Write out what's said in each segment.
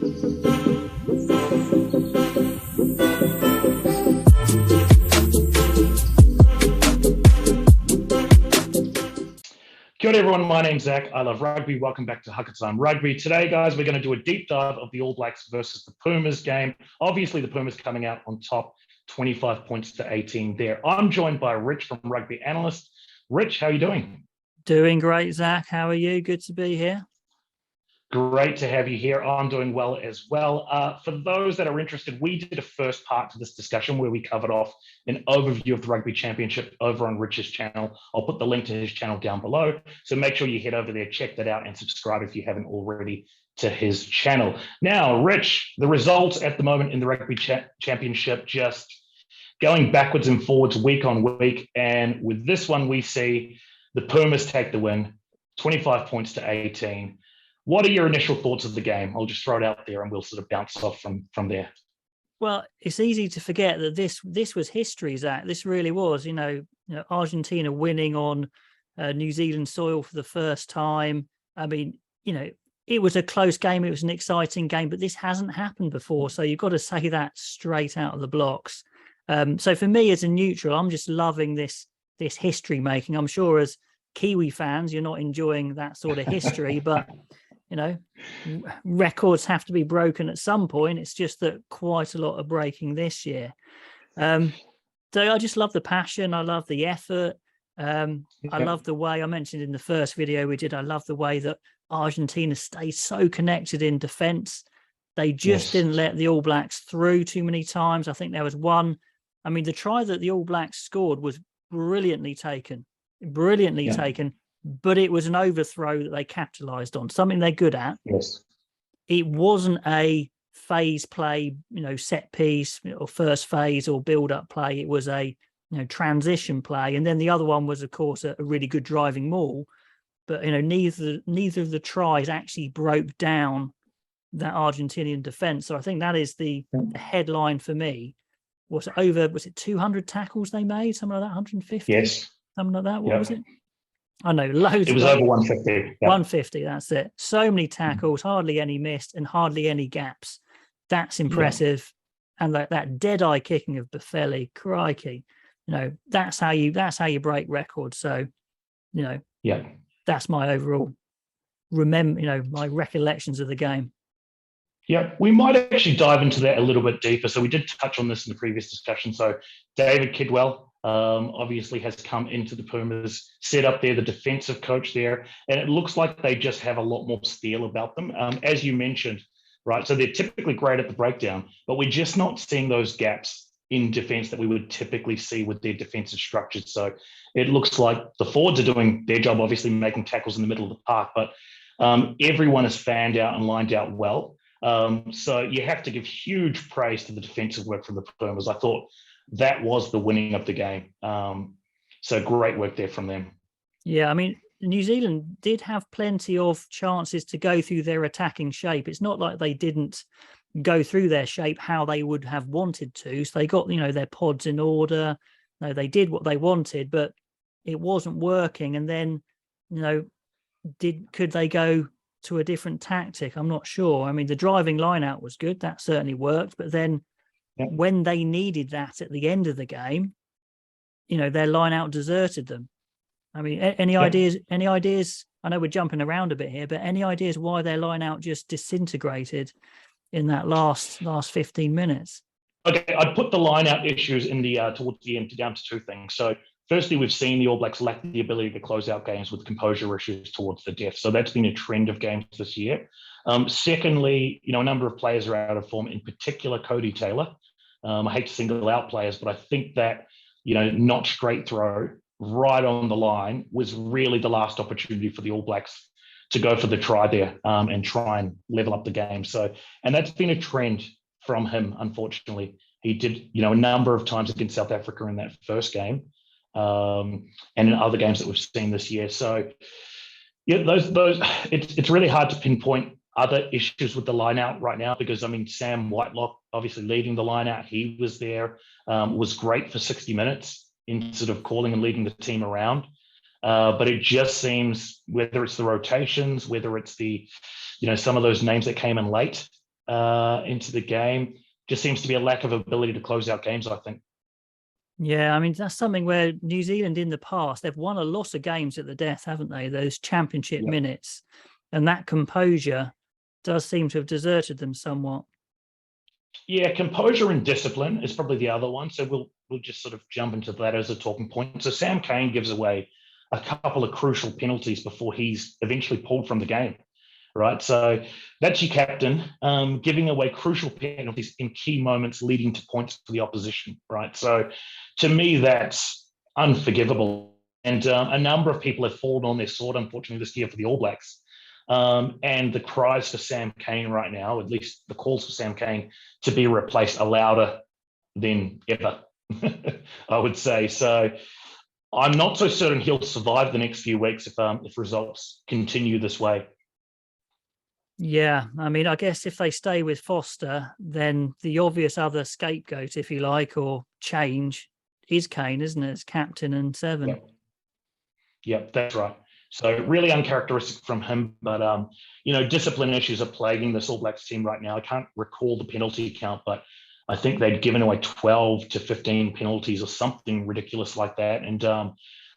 Kia ora everyone, my name's Zach. I love rugby. Welcome back to Hakatime Rugby. Today, guys, we're going to do a deep dive of the All Blacks versus the Pumas game. Obviously, the Pumas coming out on top, 25 points to 18 there. I'm joined by Rich from RugbyAnalyst. Rich, how are you doing? Doing great, Zach. How are you? Good to be here. Great to have you here. I'm doing well as well. For those that are interested, we did a first part to this discussion where we covered off an overview of the Rugby Championship over on Rich's channel. I'll put the link to his channel down below. So make sure you head over there, check that out, and subscribe if you haven't already to his channel. Now, Rich, the results at the moment in the Rugby Championship just going backwards and forwards week on week. And with this one, we see the Pumas take the win, 25 points to 18. What are your initial thoughts of the game? I'll just throw it out there and we'll sort of bounce off from there. Well, it's easy to forget that this was history, Zach. This really was, you know Argentina winning on New Zealand soil for the first time. I mean, it was a close game. It was an exciting game, but this hasn't happened before. So you've got to say that straight out of the blocks. So for me as a neutral, I'm just loving this history making. I'm sure as Kiwi fans, you're not enjoying that sort of history, but records have to be broken at some point. It's just that quite a lot are breaking this year. So I just love the passion. I love the effort. I love the way I mentioned in the first video we did. I love the way that Argentina stayed so connected in defense. They just didn't let the All Blacks through too many times. I think there was one. I mean, the try that the All Blacks scored was brilliantly taken, but it was an overthrow that they capitalized on, something they're good at. Yes. It wasn't a phase play, set piece or first phase or build up play. It was a, transition play. And then the other one was, of course, a really good driving maul. But, neither of the tries actually broke down that Argentinian defense. So I think that is the headline for me. Was it 200 tackles they made? Something like that, 150? Yes. Something like that. What was it? I know, loads. It was over 150. Yep. 150, that's it. So many tackles, hardly any missed, and hardly any gaps. That's impressive. Yeah. And that dead-eye kicking of Buffelli, crikey, that's how you break records. So, that's my overall my recollections of the game. Yeah, we might actually dive into that a little bit deeper. So we did touch on this in the previous discussion. So David Kidwell obviously has come into the Pumas, set up there, the defensive coach there, and it looks like they just have a lot more steel about them. As you mentioned, right? So they're typically great at the breakdown, but we're just not seeing those gaps in defense that we would typically see with their defensive structures. So it looks like the forwards are doing their job, obviously making tackles in the middle of the park, but everyone is fanned out and lined out well. So you have to give huge praise to the defensive work from the Pumas. I thought that was the winning of the game. So great work there from them. Yeah, I mean, New Zealand did have plenty of chances to go through their attacking shape. It's not like they didn't go through their shape how they would have wanted to. So they got, their pods in order. No, they did what they wanted, but it wasn't working. And then, could they go to a different tactic? I'm not sure. I mean, the driving line out was good. That certainly worked. But then when they needed that at the end of the game, their line out deserted them. I mean, any ideas? I know we're jumping around a bit here, but any ideas why their line out just disintegrated in that last 15 minutes? Okay, I'd put the line out issues in the towards the end down to two things. So firstly, we've seen the All Blacks lack the ability to close out games with composure issues towards the death. So that's been a trend of games this year. Secondly, a number of players are out of form, in particular Cody Taylor. I hate to single out players, but I think that, not straight throw right on the line was really the last opportunity for the All Blacks to go for the try there and try and level up the game. So, and that's been a trend from him, unfortunately. He did, a number of times against South Africa in that first game. And in other games that we've seen this year. So yeah, those it's really hard to pinpoint other issues with the line out right now, because Sam Whitelock obviously leading the line out, he was there, was great for 60 minutes in sort of calling and leading the team around. But it just seems, whether it's the rotations, whether it's the, some of those names that came in late, into the game. Just seems to be a lack of ability to close out games, I think. Yeah, I mean, that's something where New Zealand in the past, they've won a lot of games at the death, haven't they? Those championship minutes. And that composure does seem to have deserted them somewhat. Yeah, composure and discipline is probably the other one. So we'll just sort of jump into that as a talking point. So Sam Cane gives away a couple of crucial penalties before he's eventually pulled from the game, right? So that's your captain, giving away crucial penalties in key moments leading to points for the opposition, right? So to me, that's unforgivable. And a number of people have fallen on their sword, unfortunately, this year for the All Blacks. And the cries for Sam Cane right now, at least the calls for Sam Cane to be replaced, are louder than ever, I would say. So I'm not so certain he'll survive the next few weeks if results continue this way. Yeah, I mean, I guess if they stay with Foster, then the obvious other scapegoat, if you like, or change is Cane, isn't it? As captain and 7. Yep, that's right. So really uncharacteristic from him, but discipline issues are plaguing this All Blacks team right now. I can't recall the penalty count, but I think they'd given away 12 to 15 penalties or something ridiculous like that. And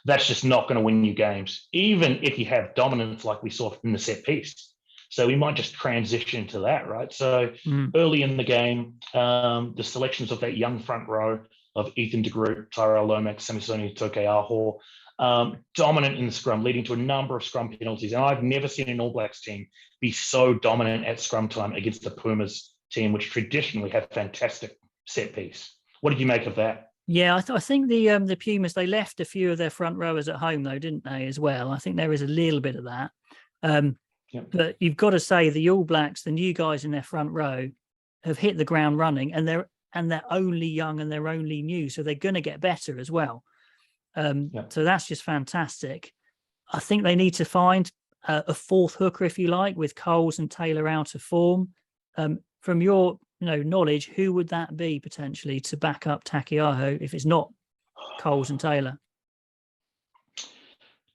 that's just not going to win you games, even if you have dominance like we saw in the set piece. So we might just transition to that, right? So early in the game, the selections of that young front row of Ethan de Groot, Tyrell Lomax, Samisoni Tokeaho, dominant in the scrum, leading to a number of scrum penalties. And I've never seen an All Blacks team be so dominant at scrum time against the Pumas team, which traditionally have fantastic set piece. What did you make of that? Yeah, I think the Pumas, they left a few of their front rowers at home, though, didn't they, as well? I think there is a little bit of that. But you've got to say the All Blacks, the new guys in their front row, have hit the ground running, and they're only young and they're only new, so they're going to get better as well. So that's just fantastic. I think they need to find a fourth hooker, if you like, with Coles and Taylor out of form. From your knowledge, who would that be potentially to back up Takiaho if it's not Coles and Taylor?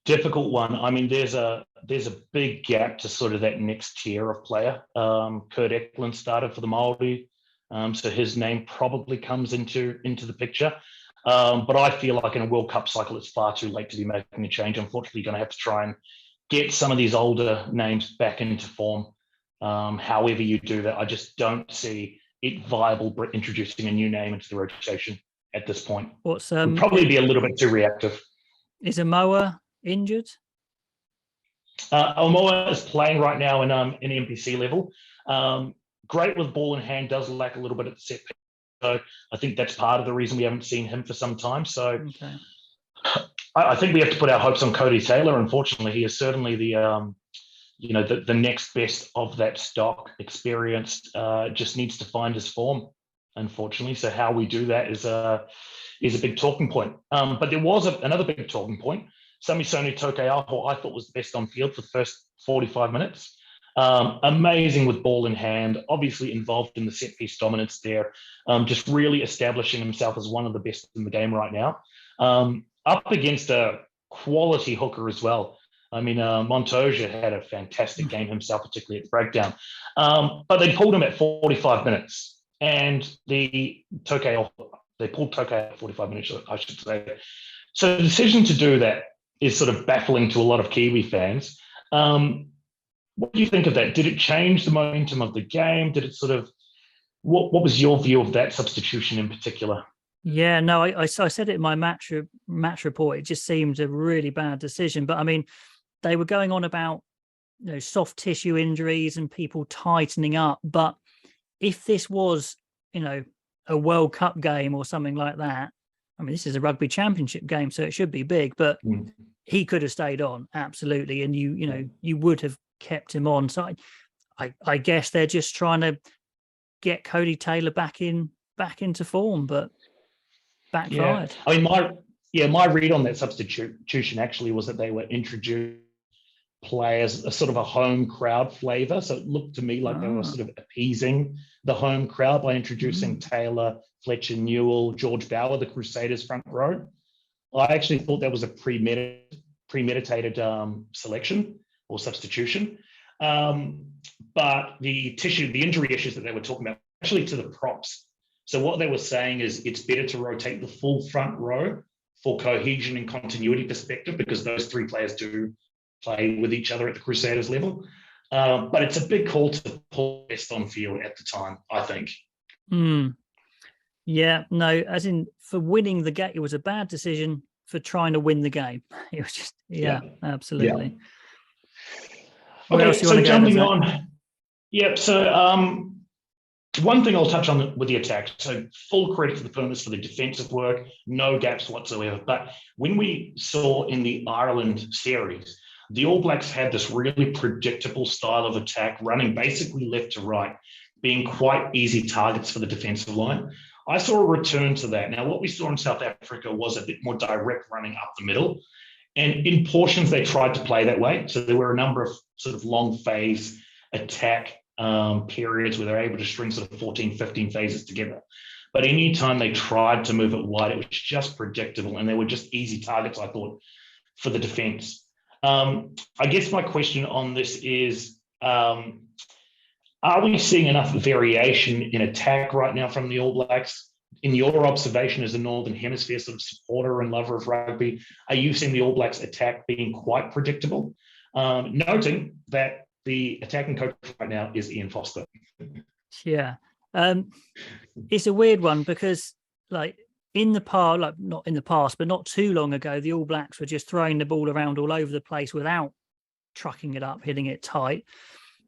Difficult one. I mean, there's a big gap to sort of that next tier of player. Kurt Eklund started for the Māori, so his name probably comes into the picture. But I feel like in a World Cup cycle, it's far too late to be making a change. Unfortunately, you're going to have to try and get some of these older names back into form. However you do that, I just don't see it viable introducing a new name into the rotation at this point. What's would probably be a little bit too reactive. Is Amoa injured? Amoa is playing right now in NPC level. Great with ball in hand, does lack a little bit at the set piece. So I think that's part of the reason we haven't seen him for some time. So I think we have to put our hopes on Cody Taylor. Unfortunately, he is certainly the next best of that stock. Experienced, just needs to find his form, unfortunately. So how we do that is a big talking point. But there was another big talking point. Samisoni Tokeaho, I thought, was the best on field for the first 45 minutes. Amazing with ball in hand, obviously involved in the set piece dominance there, just really establishing himself as one of the best in the game right now. Up against a quality hooker as well. I mean, Montoya had a fantastic game himself, particularly at the breakdown. But they pulled him at 45 minutes, and they pulled Tokeaho at 45 minutes, I should say. So the decision to do that is sort of baffling to a lot of Kiwi fans. What do you think of that? Did it change the momentum of the game? Did it sort of, what was your view of that substitution in particular? Yeah, no, I said it in my match report. It just seemed a really bad decision. But I mean, they were going on about soft tissue injuries and people tightening up. But if this was, a World Cup game or something like that, I mean, this is a Rugby Championship game, so it should be big. But he could have stayed on, absolutely, and you would have kept him on. So I guess they're just trying to get Cody Taylor back into form, but backfired. Yeah. I mean, my read on that substitution actually was that they were introduced players a sort of a home crowd flavor. So it looked to me like they were sort of appeasing the home crowd by introducing Taylor, Fletcher, Newell, George Bauer, the Crusaders front row. I actually thought that was a premeditated selection or substitution. But the injury issues that they were talking about, actually to the props. So what they were saying is it's better to rotate the full front row for cohesion and continuity perspective, because those three players do play with each other at the Crusaders level. But it's a big call to pull best on field at the time, I think. Yeah, no, as in for winning the game, it was a bad decision for trying to win the game. It was just, absolutely. Yeah. Okay, so jumping on. Yep, so one thing I'll touch on with the attack. So full credit to the Pumas for the defensive work, no gaps whatsoever. But when we saw in the Ireland series, the All Blacks had this really predictable style of attack, running basically left to right, being quite easy targets for the defensive line. I saw a return to that. Now, what we saw in South Africa was a bit more direct running up the middle. And in portions, they tried to play that way. So there were a number of sort of long phase attack periods where they're able to string sort of 14, 15 phases together. But anytime they tried to move it wide, it was just predictable, and they were just easy targets, I thought, for the defense. I guess my question on this is, are we seeing enough variation in attack right now from the All Blacks? In your observation as a Northern Hemisphere sort of supporter and lover of rugby, are you seeing the All Blacks attack being quite predictable? Noting that the attacking coach right now is Ian Foster. Yeah. It's a weird one because, like, in the past, like not in the past, but not too long ago, the All Blacks were just throwing the ball around all over the place without trucking it up, hitting it tight.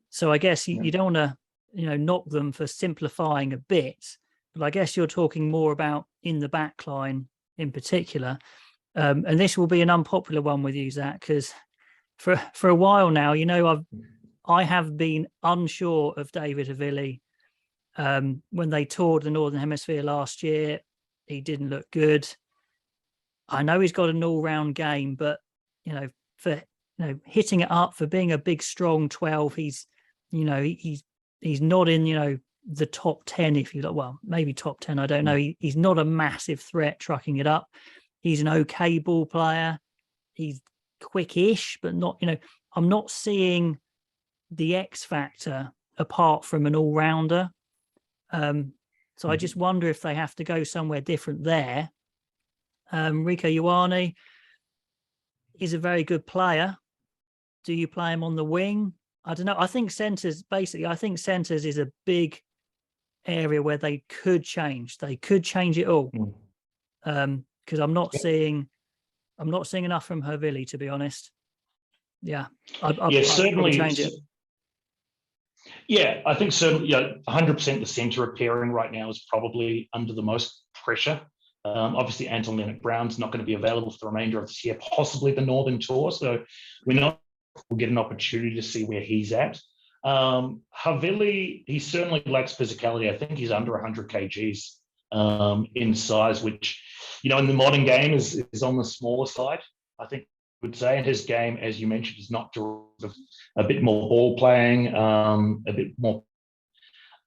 So I guess you don't want to, knock them for simplifying a bit, but I guess you're talking more about in the back line in particular. And this will be an unpopular one with you, Zach, because for a while now, I have been unsure of David Havili. When they toured the Northern Hemisphere last year, he didn't look good. I know he's got an all-round game, but for hitting it up, for being a big, strong 12, he's not in the top 10, if you like. Well, maybe top 10. I don't know. He's not a massive threat trucking it up. He's an okay ball player. He's quick-ish, but not. I'm not seeing the X factor apart from an all-rounder. So I just wonder if they have to go somewhere different there. Rico Ioane is a very good player. Do you play him on the wing? I don't know. I think centres is a big area where they could change. They could change it all. Because I'm not seeing enough from Havili, to be honest. Yeah. I'd certainly change it. Yeah, I think certainly 100% the centre pairing right now is probably under the most pressure. Obviously, Anton Leonard-Brown's not going to be available for the remainder of this year, possibly the Northern Tour. So we'll get an opportunity to see where he's at. Havili, he certainly lacks physicality. I think he's under 100 kgs in size, which, in the modern game is on the smaller side, I think I would say. And his game, as you mentioned, is not a bit more ball playing, a bit more.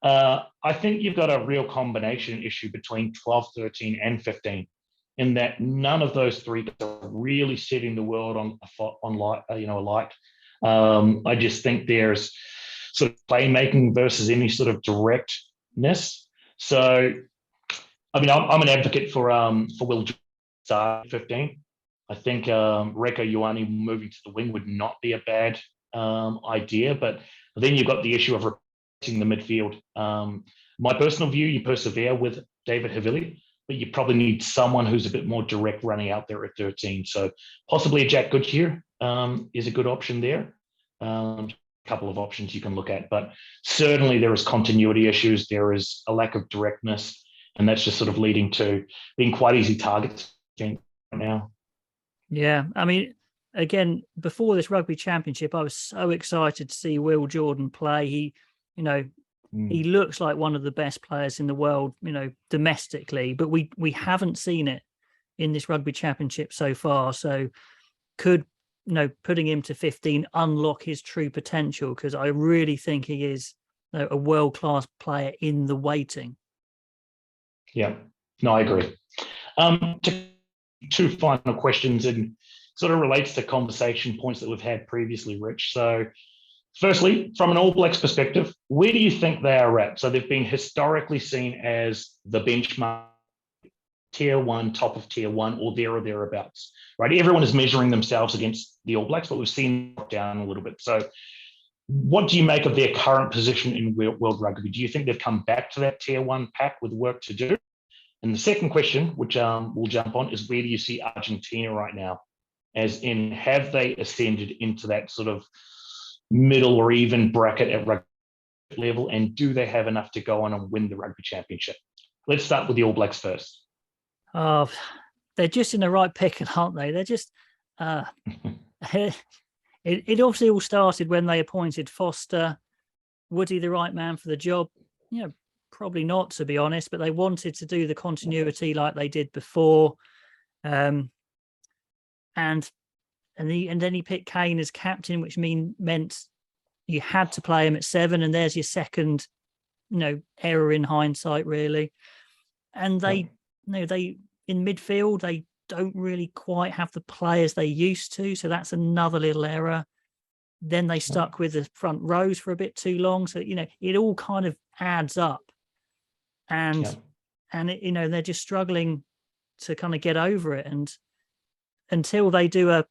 I think you've got a real combination issue between 12, 13, and 15, in that none of those three are really setting the world on light. I just think there's sort of playmaking versus any sort of directness. So, I'm an advocate for Will start 15. I think Rieko Ioane moving to the wing would not be a bad idea, but then you've got the issue of replacing the midfield. My personal view, you persevere with David Havili, but you probably need someone who's a bit more direct running out there at 13. So possibly a Jack Goodyear is a good option there. A couple of options you can look at, but certainly there is continuity issues. There is a lack of directness, and that's just sort of leading to being quite easy targets right now. Yeah, again, before this Rugby Championship, I was so excited to see Will Jordan play. He looks like one of the best players in the world, domestically, but we haven't seen it in this Rugby Championship so far. So could, putting him to 15 unlock his true potential? Because I really think he is a world-class player in the waiting. Yeah, no, I agree. Two final questions, and sort of relates to conversation points that we've had previously, Rich. So Firstly, from an All Blacks perspective, where do you think they are at? So they've been historically seen as the benchmark, tier one, top of tier one, or there or thereabouts, right? Everyone is measuring themselves against the All Blacks, but we've seen them down a little bit. So what do you make of their current position in World Rugby? Do you think they've come back to that tier one pack with work to do? And the second question, which we'll jump on, is where do you see Argentina right now? As in, have they ascended into that sort of middle or even bracket at rugby level, and do they have enough to go on and win the Rugby Championship? Let's start with the All Blacks first. Oh, they're just in the right pick, aren't they? They're just it obviously all started when they appointed Foster. Was he the right man for the job? Probably not, to be honest, but they wanted to do the continuity like they did before. And then he picked Kane as captain, which meant you had to play him at 7, and there's your second, error in hindsight, really. And they in midfield, they don't really quite have the players they used to, so that's another little error. Then they stuck with the front rows for a bit too long, so it all kind of adds up, and they're just struggling to kind of get over it. And until they do I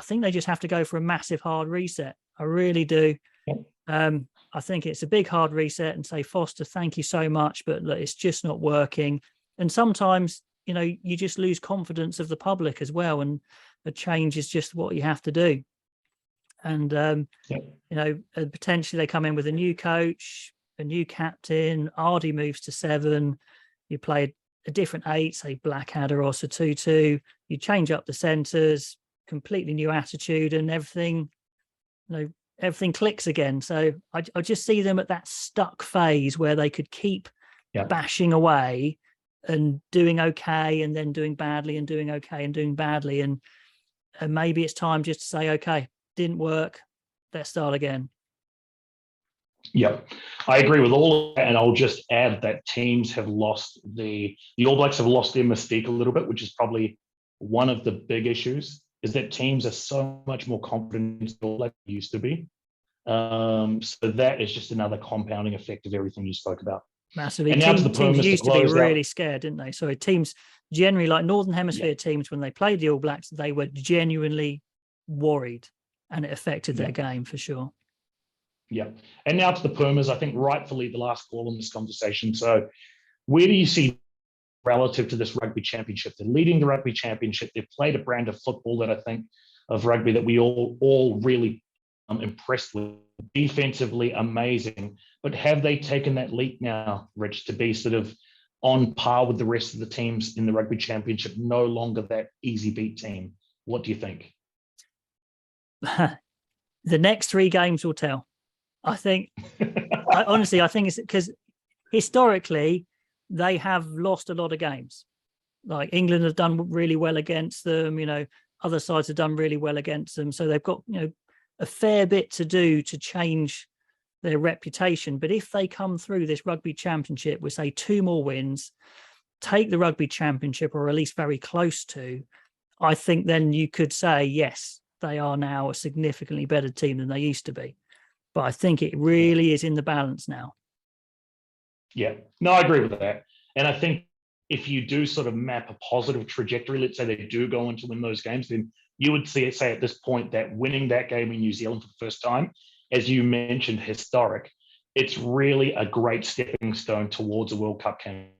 think they just have to go for a massive hard reset. I really do. I think it's a big hard reset and say, Foster, thank you so much, but look, it's just not working. And sometimes, you just lose confidence of the public as well, and a change is just what you have to do. And potentially they come in with a new coach, a new captain. Ardy moves to 7. You play a different 8, say Blackadder or Substitution. You change up the centres, completely new attitude, and everything clicks again. So I just see them at that stuck phase where they could keep bashing away and doing okay, and then doing badly, and doing okay and doing badly, and maybe it's time just to say, okay, didn't work, let's start again. Yeah, I agree with all of that, and I'll just add that teams have lost the All Blacks have lost their mystique a little bit, which is probably one of the big issues, is that teams are so much more confident like they used to be. So that is just another compounding effect of everything you spoke about. Massively. And teams used to be really scared, didn't they? So teams generally, like Northern Hemisphere teams, when they played the All Blacks, they were genuinely worried, and it affected their game for sure. Yeah. And now to the Pumas, I think rightfully the last call in this conversation. So where do you see relative to this Rugby Championship? They're leading the Rugby Championship. They've played a brand of football that I think of rugby that we all really impressed with. Defensively amazing, but have they taken that leap now, Rich, to be sort of on par with the rest of the teams in the Rugby Championship, no longer that easy beat team? What do you think? The next 3 games will tell. I think, honestly, I think it's because historically they have lost a lot of games. Like England have done really well against them, other sides have done really well against them. So they've got, a fair bit to do to change their reputation. But if they come through this Rugby Championship with, say, 2 more wins, take the Rugby Championship, or at least very close to, I think then you could say, yes, they are now a significantly better team than they used to be. But I think it really is in the balance now. Yeah, no, I agree with that. And I think if you do sort of map a positive trajectory, let's say they do go on to win those games, then you would say at this point that winning that game in New Zealand for the first time, as you mentioned, historic, it's really a great stepping stone towards a World Cup campaign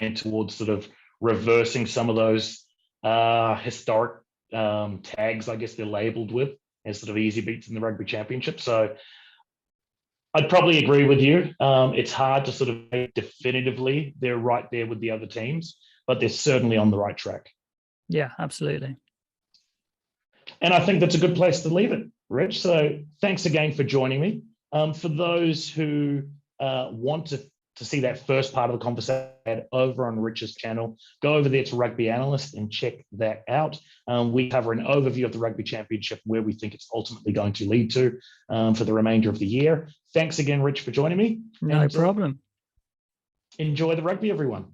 and towards sort of reversing some of those historic tags, I guess they're labeled with, as sort of easy beats in the Rugby Championship. So I'd probably agree with you. It's hard to sort of say definitively they're right there with the other teams, but they're certainly on the right track. Yeah, absolutely. And I think that's a good place to leave it, Rich. So thanks again for joining me. For those who want to see that first part of the conversation over on Rich's channel, go over there to RugbyAnalyst and check that out. We cover an overview of the Rugby Championship, where we think it's ultimately going to lead to for the remainder of the year. Thanks again, Rich, for joining me. No problem. Enjoy the rugby, everyone.